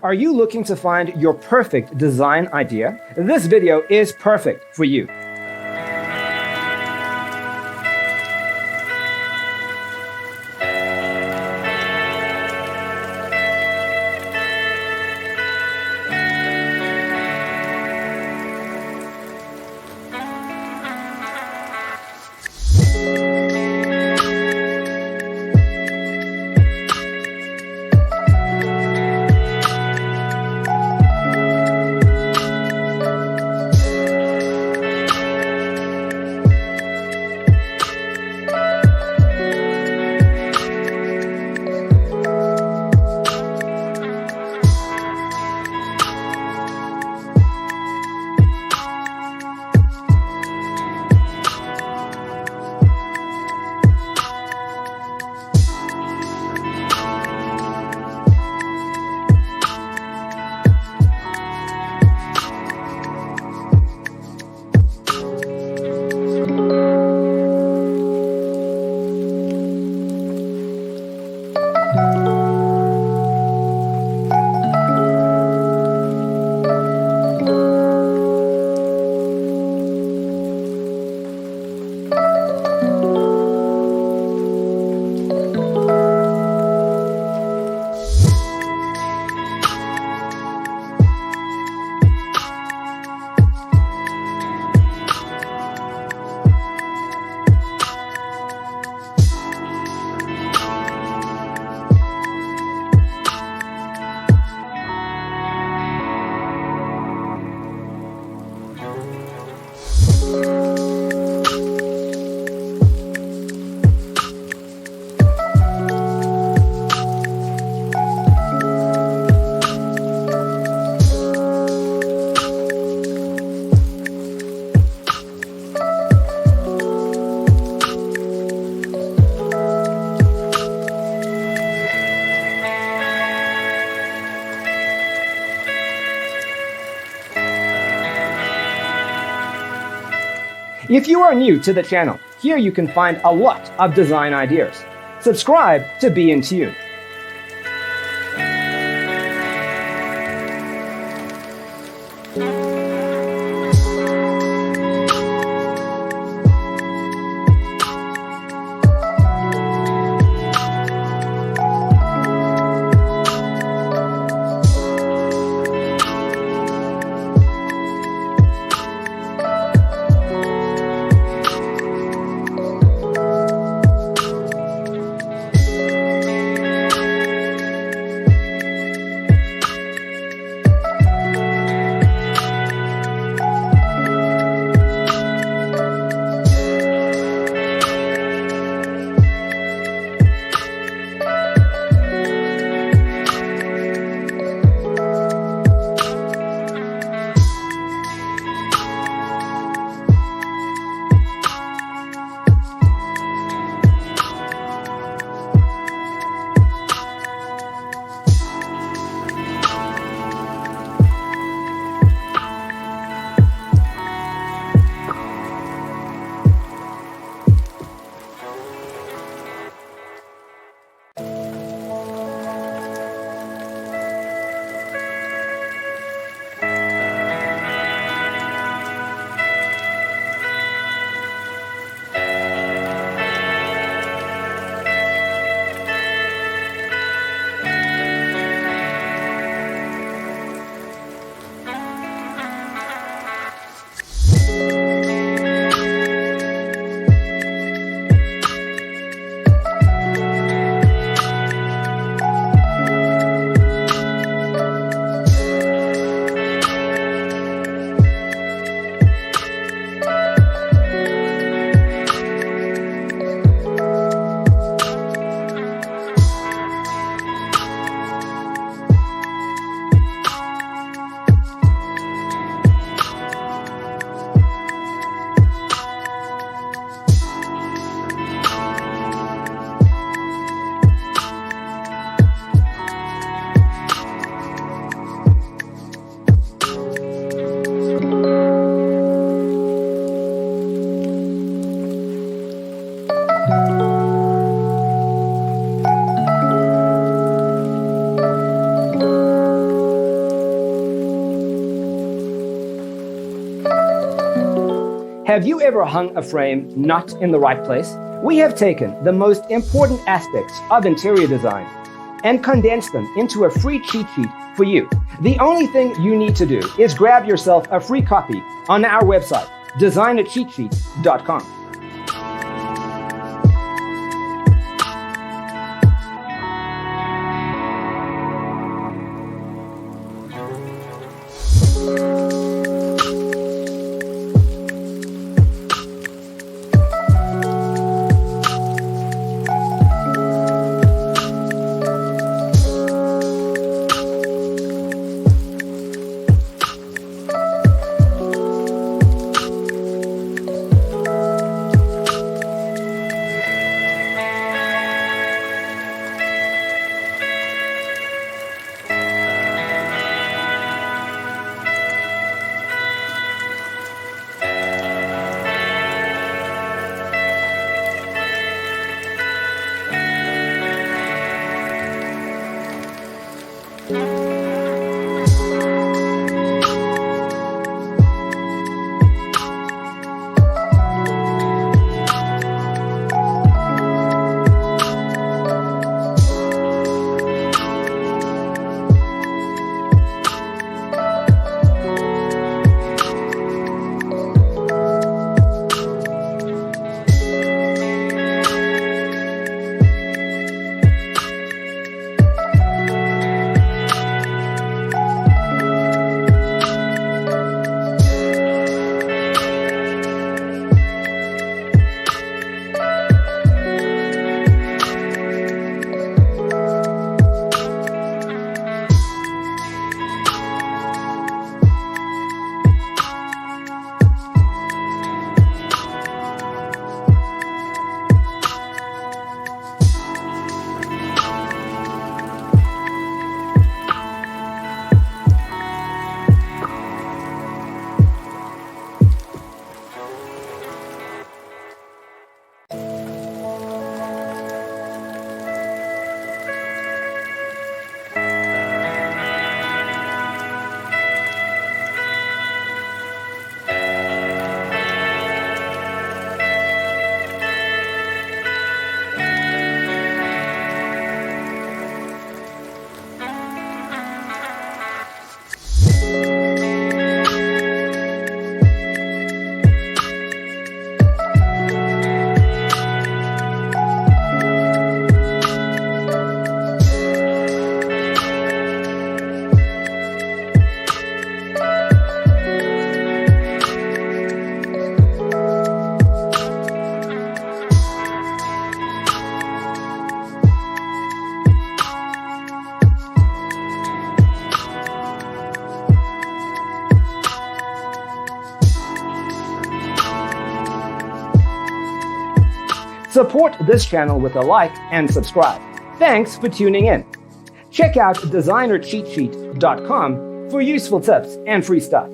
Are you looking to find your perfect design idea? This video is perfect for you. If you are new to the channel, here you can find a lot of design ideas. Subscribe to be in tune. Have you ever hung a frame not in the right place? We have taken the most important aspects of interior design and condensed them into a free cheat sheet for you. The only thing you need to do is grab yourself a free copy on our website, designercheatsheet.com. Support this channel with a like and subscribe. Thanks for tuning in. Check out designercheatsheet.com for useful tips and free stuff.